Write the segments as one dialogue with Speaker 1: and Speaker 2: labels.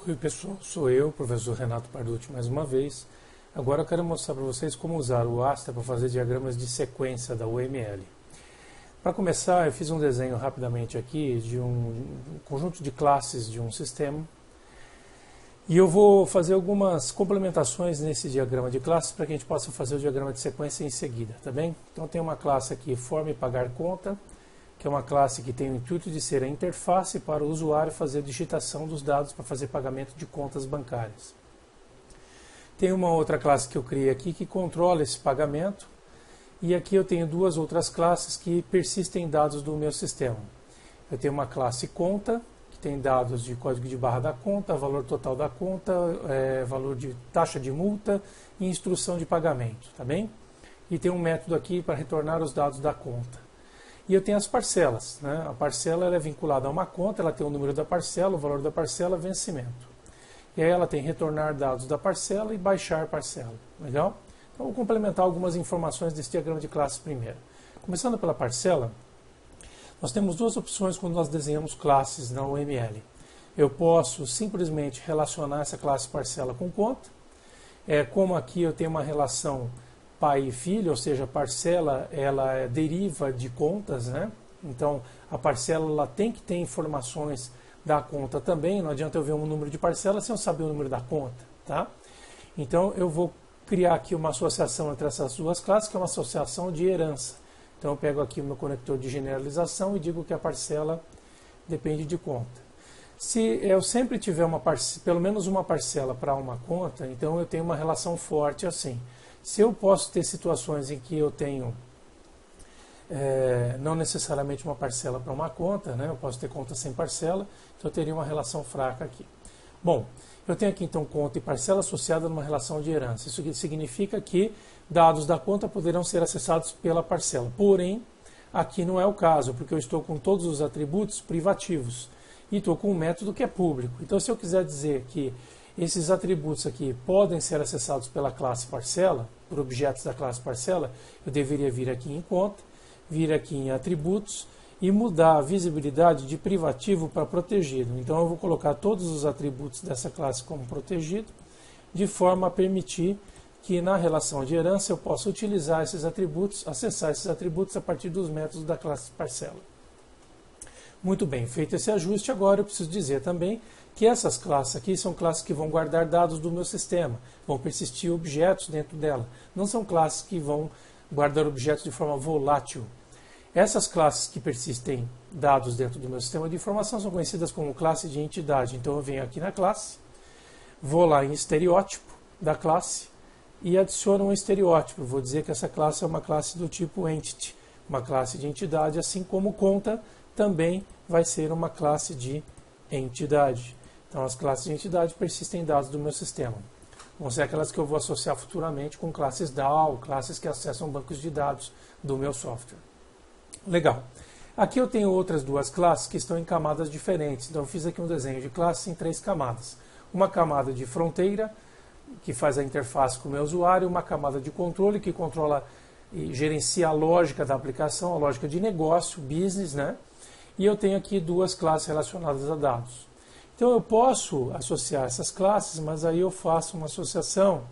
Speaker 1: Oi pessoal, sou eu, professor Renato Parducci, mais uma vez. Agora eu quero mostrar para vocês como usar o Astra para fazer diagramas de sequência da UML. Para começar, eu fiz um desenho rapidamente aqui de um conjunto de classes de um sistema. E eu vou fazer algumas complementações nesse diagrama de classes para que a gente possa fazer o diagrama de sequência em seguida, tá bem? Então tem uma classe aqui, forma e pagar conta, que é uma classe que tem o intuito de ser a interface para o usuário fazer a digitação dos dados para fazer pagamento de contas bancárias. Tem uma outra classe que eu criei aqui que controla esse pagamento, e aqui eu tenho duas outras classes que persistem dados do meu sistema. Eu tenho uma classe conta, que tem dados de código de barra da conta, valor total da conta, valor de taxa de multa e instrução de pagamento, tá bem? E tem um método aqui para retornar os dados da conta. E eu tenho as parcelas, né? A parcela ela é vinculada a uma conta, ela tem o número da parcela, o valor da parcela, vencimento. E aí ela tem retornar dados da parcela e baixar parcela. Legal? Então vou complementar algumas informações desse diagrama de classes primeiro. Começando pela parcela, nós temos duas opções quando nós desenhamos classes na UML. Eu posso simplesmente relacionar essa classe parcela com conta. Como aqui eu tenho uma relação pai e filho, ou seja, a parcela ela deriva de contas, né? Então a parcela ela tem que ter informações da conta também, não adianta eu ver um número de parcela sem eu saber o número da conta, tá? Então eu vou criar aqui uma associação entre essas duas classes, que é uma associação de herança. Então eu pego aqui o meu conector de generalização e digo que a parcela depende de conta. Se eu sempre tiver pelo menos uma parcela para uma conta, então eu tenho uma relação forte assim. Se eu posso ter situações em que eu tenho não necessariamente uma parcela para uma conta, né? Eu posso ter conta sem parcela, então eu teria uma relação fraca aqui. Bom, eu tenho aqui então conta e parcela associada numa relação de herança. Isso significa que dados da conta poderão ser acessados pela parcela. Porém, aqui não é o caso, porque eu estou com todos os atributos privativos e estou com um método que é público. Então, se eu quiser dizer que esses atributos aqui podem ser acessados pela classe parcela, por objetos da classe parcela, eu deveria vir aqui em conta, vir aqui em atributos e mudar a visibilidade de privativo para protegido. Então eu vou colocar todos os atributos dessa classe como protegido, de forma a permitir que na relação de herança eu possa utilizar esses atributos, acessar esses atributos a partir dos métodos da classe parcela. Muito bem, feito esse ajuste, agora eu preciso dizer também que essas classes aqui são classes que vão guardar dados do meu sistema, vão persistir objetos dentro dela. Não são classes que vão guardar objetos de forma volátil. Essas classes que persistem dados dentro do meu sistema de informação são conhecidas como classe de entidade. Então eu venho aqui na classe, vou lá em estereótipo da classe e adiciono um estereótipo. Vou dizer que essa classe é uma classe do tipo entity, uma classe de entidade, assim como conta também vai ser uma classe de entidade. Então as classes de entidade persistem dados do meu sistema. Vão ser aquelas que eu vou associar futuramente com classes DAO, classes que acessam bancos de dados do meu software. Legal. Aqui eu tenho outras duas classes que estão em camadas diferentes. Então eu fiz aqui um desenho de classes em 3 camadas. Uma camada de fronteira, que faz a interface com o meu usuário, uma camada de controle, que controla e gerencia a lógica da aplicação, a lógica de negócio, business, né? E eu tenho aqui duas classes relacionadas a dados. Então eu posso associar essas classes, mas aí eu faço uma associação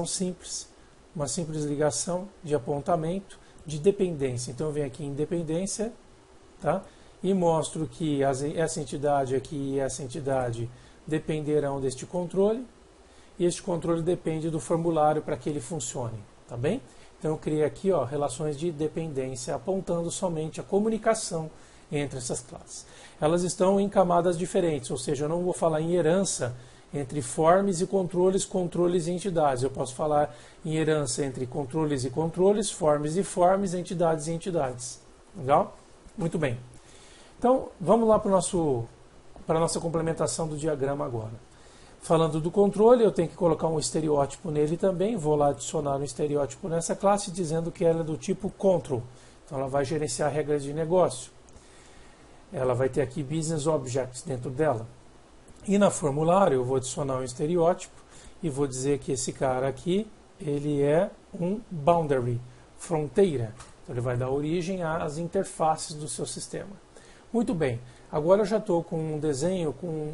Speaker 1: simples, uma simples ligação de apontamento de dependência. Então eu venho aqui em dependência, tá? E mostro que essa entidade aqui e essa entidade dependerão deste controle, e este controle depende do formulário para que ele funcione, tá bem? Então eu criei aqui relações de dependência, apontando somente a comunicação entre essas classes. Elas estão em camadas diferentes, ou seja, eu não vou falar em herança entre forms e controles, controles e entidades. Eu posso falar em herança entre controles e controles, forms e forms, entidades e entidades. Legal? Muito bem. Então, vamos lá para a nossa complementação do diagrama agora. Falando do controle, eu tenho que colocar um estereótipo nele também. Vou lá adicionar um estereótipo nessa classe, dizendo que ela é do tipo control. Então, ela vai gerenciar regras de negócio. Ela vai ter aqui business objects dentro dela. E na formulário eu vou adicionar um estereótipo e vou dizer que esse cara aqui, ele é um boundary, fronteira. Então ele vai dar origem às interfaces do seu sistema. Muito bem, agora eu já estou com um desenho com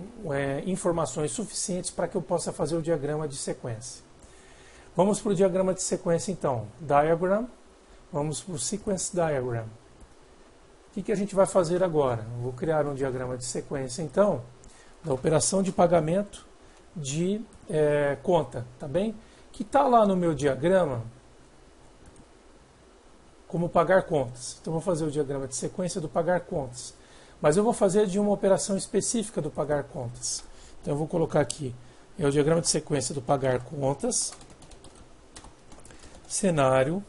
Speaker 1: informações suficientes para que eu possa fazer o diagrama de sequência. Vamos para o diagrama de sequência então. Diagram, vamos para o Sequence Diagram. O que a gente vai fazer agora? Eu vou criar um diagrama de sequência então, da operação de pagamento de conta, tá bem? Que está lá no meu diagrama como pagar contas. Então eu vou fazer o diagrama de sequência do pagar contas. Mas eu vou fazer de uma operação específica do pagar contas. Então eu vou colocar aqui, o diagrama de sequência do pagar contas, cenário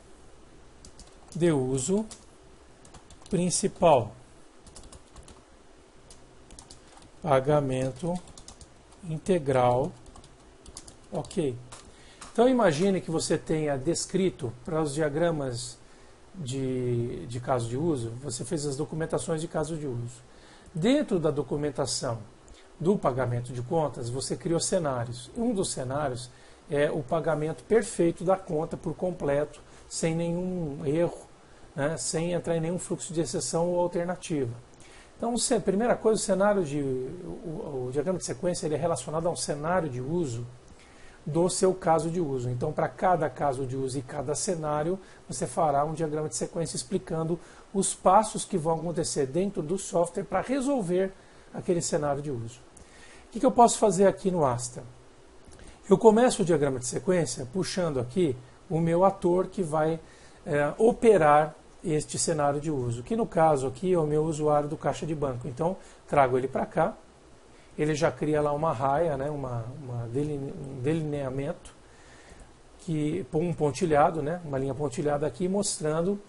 Speaker 1: de uso principal, pagamento integral, ok. Então imagine que você tenha descrito para os diagramas de caso de uso, você fez as documentações de caso de uso. Dentro da documentação do pagamento de contas, você criou cenários. Um dos cenários é o pagamento perfeito da conta por completo, sem nenhum erro, né, sem entrar em nenhum fluxo de exceção ou alternativa. Então, a primeira coisa, o diagrama de sequência ele é relacionado a um cenário de uso do seu caso de uso. Então, para cada caso de uso e cada cenário, você fará um diagrama de sequência explicando os passos que vão acontecer dentro do software para resolver aquele cenário de uso. O que eu posso fazer aqui no Astra? Eu começo o diagrama de sequência puxando aqui o meu ator que vai operar este cenário de uso, que no caso aqui é o meu usuário do caixa de banco. Então, trago ele para cá. Ele já cria lá uma raia, né, um delineamento, um pontilhado, né, uma linha pontilhada aqui, mostrando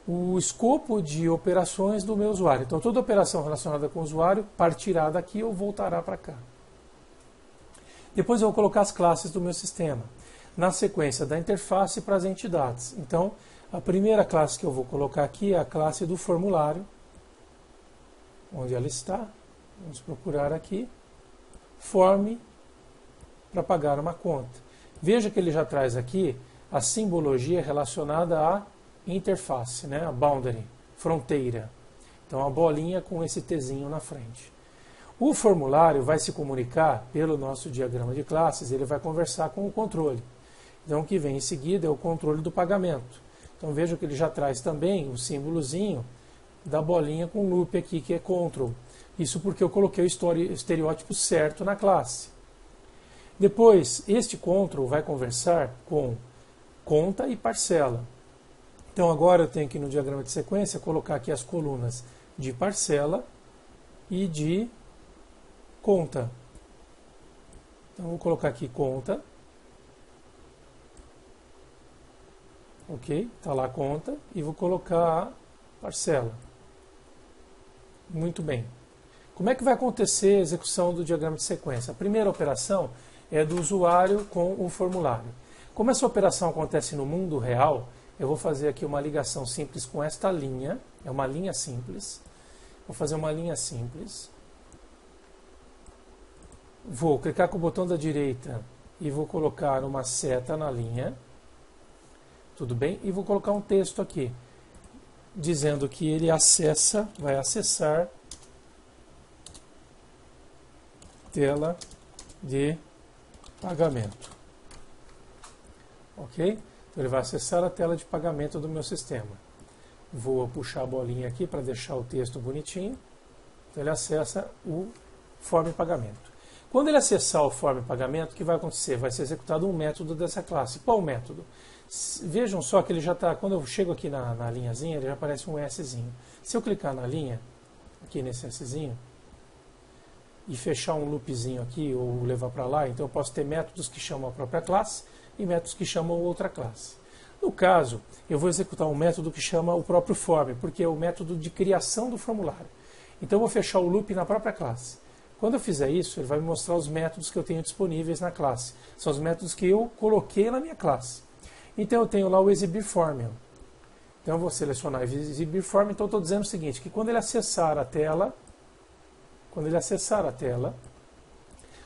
Speaker 1: o escopo de operações do meu usuário. Então, toda operação relacionada com o usuário partirá daqui ou voltará para cá. Depois eu vou colocar as classes do meu sistema, na sequência da interface para as entidades. Então, a primeira classe que eu vou colocar aqui é a classe do formulário, onde ela está. Vamos procurar aqui, form para pagar uma conta. Veja que ele já traz aqui a simbologia relacionada à interface, né? A boundary, fronteira. Então a bolinha com esse Tzinho na frente. O formulário vai se comunicar pelo nosso diagrama de classes, ele vai conversar com o controle. Então o que vem em seguida é o controle do pagamento. Então veja que ele já traz também o símbolozinho da bolinha com loop aqui, que é control. Isso porque eu coloquei o estereótipo certo na classe. Depois, este control vai conversar com conta e parcela. Então agora eu tenho aqui no diagrama de sequência colocar aqui as colunas de parcela e de conta. Então vou colocar aqui conta. Ok, está lá a conta. E vou colocar a parcela. Muito bem. Como é que vai acontecer a execução do diagrama de sequência? A primeira operação é do usuário com o formulário. Como essa operação acontece no mundo real, eu vou fazer aqui uma ligação simples com esta linha. É uma linha simples. Vou fazer uma linha simples. Vou clicar com o botão da direita e vou colocar uma seta na linha. Tudo bem? E vou colocar um texto aqui, dizendo que ele vai acessar tela de pagamento. Ok? Então ele vai acessar a tela de pagamento do meu sistema. Vou puxar a bolinha aqui para deixar o texto bonitinho. Então ele acessa o form pagamento. Quando ele acessar o form pagamento, o que vai acontecer? Vai ser executado um método dessa classe. Qual o método? Vejam só que ele já está, quando eu chego aqui na linhazinha, ele já aparece um Szinho. Se eu clicar na linha, aqui nesse Szinho, e fechar um loopzinho aqui, ou levar para lá, então eu posso ter métodos que chamam a própria classe e métodos que chamam outra classe. No caso, eu vou executar um método que chama o próprio form, porque é o método de criação do formulário. Então eu vou fechar o loop na própria classe. Quando eu fizer isso, ele vai me mostrar os métodos que eu tenho disponíveis na classe. São os métodos que eu coloquei na minha classe. Então eu tenho lá o exibir form. Então eu vou selecionar exibir form. Então eu estou dizendo o seguinte, que quando ele acessar a tela,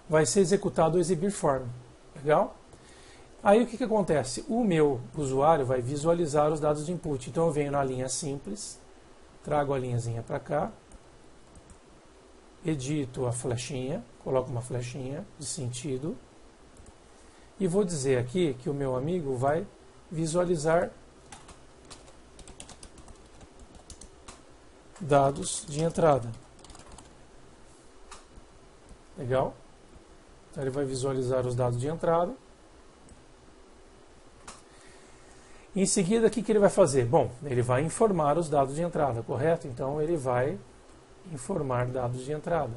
Speaker 1: vai ser executado o exibir form. Legal? Aí o que acontece? O meu usuário vai visualizar os dados de input. Então eu venho na linha simples, trago a linhazinha para cá, edito a flechinha, coloco uma flechinha de sentido e vou dizer aqui que o meu amigo vai visualizar dados de entrada. Legal? Então ele vai visualizar os dados de entrada. Em seguida, o que ele vai fazer? Bom, ele vai informar os dados de entrada, correto? Então ele vai informar dados de entrada.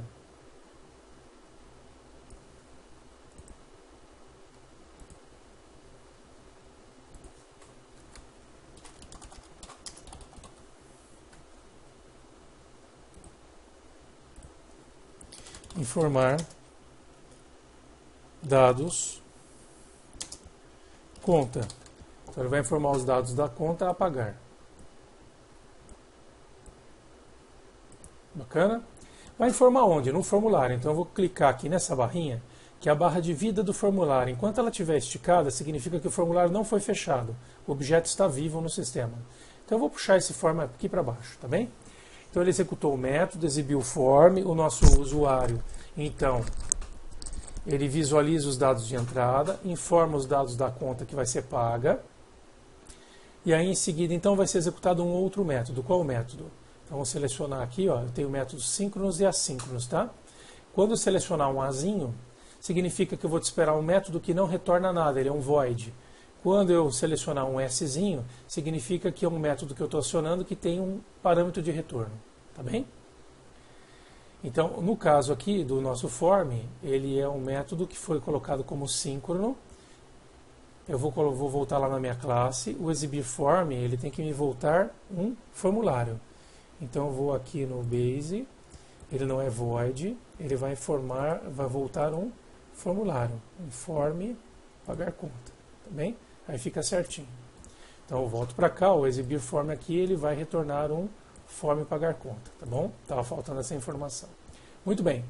Speaker 1: Informar dados conta. Então ele vai informar os dados da conta a pagar. Bacana? Vai informar onde? No formulário. Então eu vou clicar aqui nessa barrinha, que é a barra de vida do formulário. Enquanto ela estiver esticada, significa que o formulário não foi fechado. O objeto está vivo no sistema. Então eu vou puxar esse form aqui para baixo, tá bem? Então ele executou o método, exibiu o form, o nosso usuário, então, ele visualiza os dados de entrada, informa os dados da conta que vai ser paga, e aí em seguida, então, vai ser executado um outro método. Qual o método? Então, vou selecionar aqui, ó, eu tenho métodos síncronos e assíncronos, tá? Quando eu selecionar um azinho, significa que eu vou te esperar um método que não retorna nada, ele é um void. Quando eu selecionar um szinho, significa que é um método que eu estou acionando que tem um parâmetro de retorno, tá bem? Então, no caso aqui do nosso form, ele é um método que foi colocado como síncrono. Eu vou voltar lá na minha classe. O exibir form, ele tem que me voltar um formulário. Então, eu vou aqui no base, ele não é void, ele vai voltar um formulário, um form pagar conta, tá bem? Aí fica certinho. Então, eu volto para cá, o exibir form aqui, ele vai retornar um form pagar conta, tá bom? Estava faltando essa informação. Muito bem.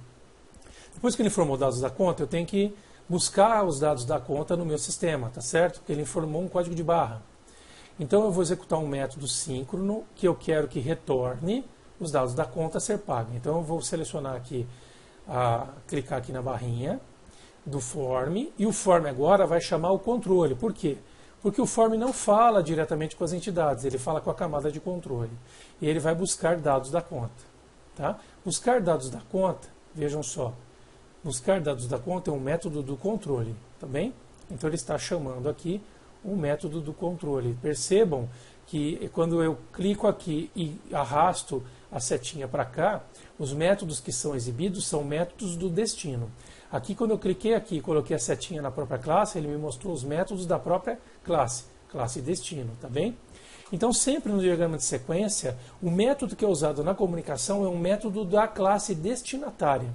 Speaker 1: Depois que ele informou os dados da conta, eu tenho que buscar os dados da conta no meu sistema, tá certo? Porque ele informou um código de barra. Então eu vou executar um método síncrono que eu quero que retorne os dados da conta a ser paga. Então eu vou selecionar aqui, clicar aqui na barrinha do form, e o form agora vai chamar o controle. Por quê? Porque o form não fala diretamente com as entidades, ele fala com a camada de controle. E ele vai buscar dados da conta. Tá? Buscar dados da conta, vejam só, buscar dados da conta é um método do controle, tá bem? Então ele está chamando aqui um método do controle. Percebam que quando eu clico aqui e arrasto a setinha para cá, os métodos que são exibidos são métodos do destino. Aqui, quando eu cliquei aqui e coloquei a setinha na própria classe, ele me mostrou os métodos da própria classe, classe destino, tá bem? Então, sempre no diagrama de sequência, o método que é usado na comunicação é um método da classe destinatária.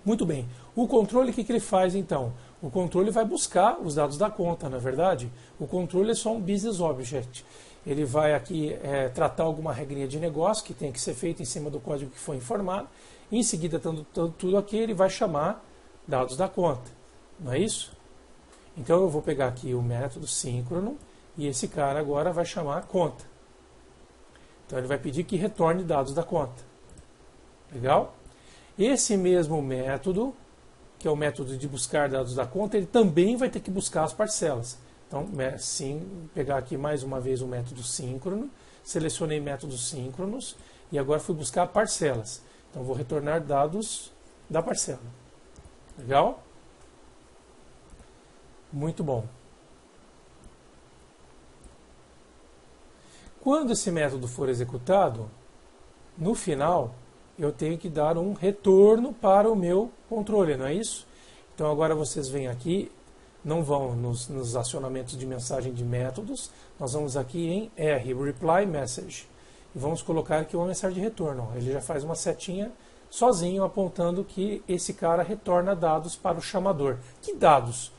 Speaker 1: Muito bem. O controle, o que ele faz, então? O controle vai buscar os dados da conta, na verdade. O controle é só um business object. Ele vai aqui tratar alguma regrinha de negócio que tem que ser feita em cima do código que foi informado. Em seguida, tendo tudo aqui, ele vai chamar dados da conta. Não é isso? Então, eu vou pegar aqui o método síncrono e esse cara agora vai chamar conta. Então, ele vai pedir que retorne dados da conta. Legal? Esse mesmo método, que é o método de buscar dados da conta, ele também vai ter que buscar as parcelas. Então, sim, pegar aqui mais uma vez o método síncrono, selecionei métodos síncronos e agora fui buscar parcelas. Então, vou retornar dados da parcela. Legal? Muito bom. Quando esse método for executado, no final, eu tenho que dar um retorno para o meu controle, não é isso? Então agora vocês vêm aqui, não vão nos acionamentos de mensagem de métodos, nós vamos aqui em R, Reply Message, e vamos colocar aqui uma mensagem de retorno. Ele já faz uma setinha sozinho apontando que esse cara retorna dados para o chamador. Que dados?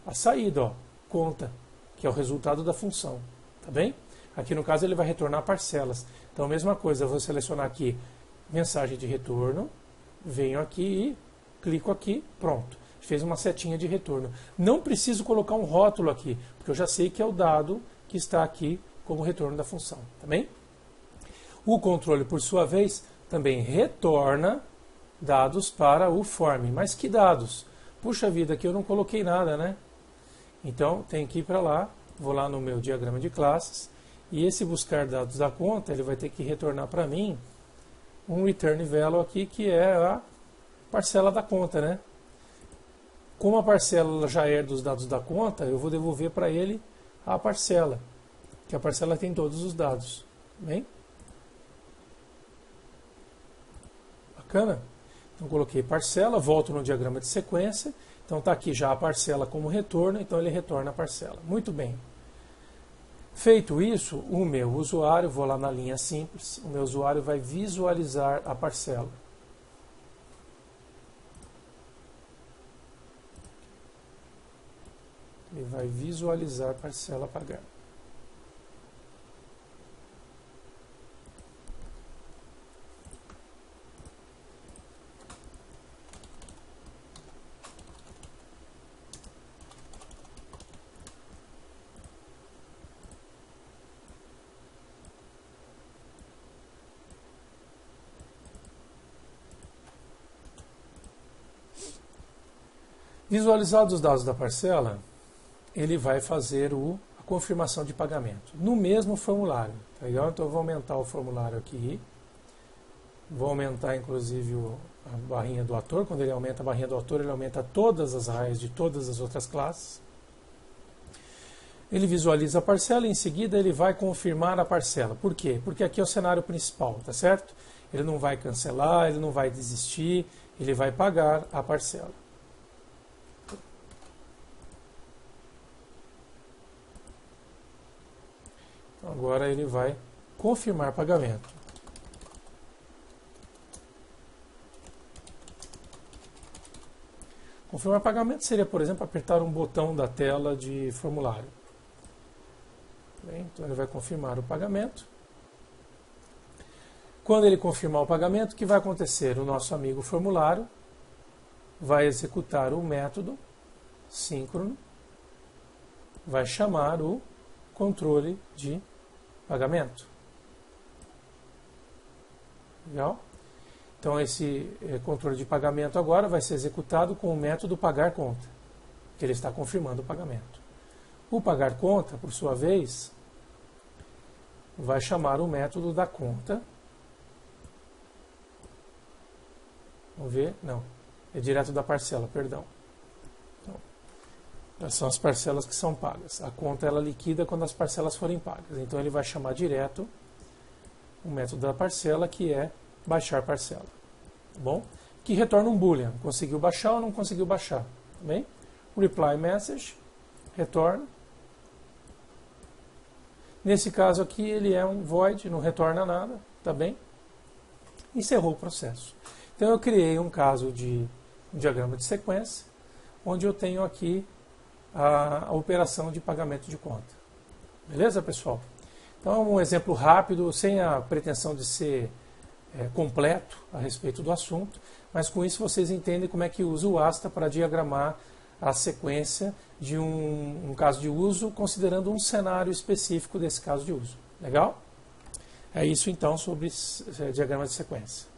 Speaker 1: A saída, ó, conta, que é o resultado da função, tá bem? Aqui no caso ele vai retornar parcelas. Então a mesma coisa, eu vou selecionar aqui mensagem de retorno, venho aqui e clico aqui, pronto. Fez uma setinha de retorno. Não preciso colocar um rótulo aqui, porque eu já sei que é o dado que está aqui como retorno da função, tá bem? O controle, por sua vez, também retorna dados para o form. Mas que dados? Puxa vida, aqui eu não coloquei nada, né? Então, tem que ir para lá, vou lá no meu diagrama de classes, e esse buscar dados da conta, ele vai ter que retornar para mim um return value aqui, que é a parcela da conta, né? Como a parcela já é dos dados da conta, eu vou devolver para ele a parcela, que a parcela tem todos os dados. Bem? Bacana? Então coloquei parcela, volto no diagrama de sequência, então está aqui já a parcela como retorno, então ele retorna a parcela. Muito bem. Feito isso, o meu usuário, vou lá na linha simples, o meu usuário vai visualizar a parcela. Ele vai visualizar a parcela a pagar. Visualizados os dados da parcela, ele vai fazer a confirmação de pagamento no mesmo formulário. Tá legal? Então eu vou aumentar o formulário aqui. Vou aumentar inclusive a barrinha do ator. Quando ele aumenta a barrinha do ator, ele aumenta todas as raias de todas as outras classes. Ele visualiza a parcela e em seguida ele vai confirmar a parcela. Por quê? Porque aqui é o cenário principal, tá certo? Ele não vai cancelar, ele não vai desistir, ele vai pagar a parcela. Agora ele vai confirmar pagamento. Confirmar pagamento seria, por exemplo, apertar um botão da tela de formulário. Bem, então ele vai confirmar o pagamento. Quando ele confirmar o pagamento, o que vai acontecer? O nosso amigo formulário vai executar o método síncrono, vai chamar o controle de pagamento. Legal? Então esse controle de pagamento agora vai ser executado com o método pagar conta, que ele está confirmando o pagamento. O pagar conta, por sua vez, vai chamar o método da conta. Vamos ver? Não. É direto da parcela, perdão. Então, são as parcelas que são pagas. A conta ela liquida quando as parcelas forem pagas. Então ele vai chamar direto o método da parcela, que é baixar parcela. Tá bom? Que retorna um boolean. Conseguiu baixar ou não conseguiu baixar? Tá bem? Reply message, retorna. Nesse caso aqui ele é um void, não retorna nada, tá bem? Encerrou o processo. Então eu criei um caso de um diagrama de sequência, onde eu tenho aqui a operação de pagamento de conta. Beleza, pessoal? Então um exemplo rápido, sem a pretensão de ser completo a respeito do assunto, mas com isso vocês entendem como é que usa o Asta para diagramar a sequência de um caso de uso, considerando um cenário específico desse caso de uso. Legal? É isso então sobre diagrama de sequência.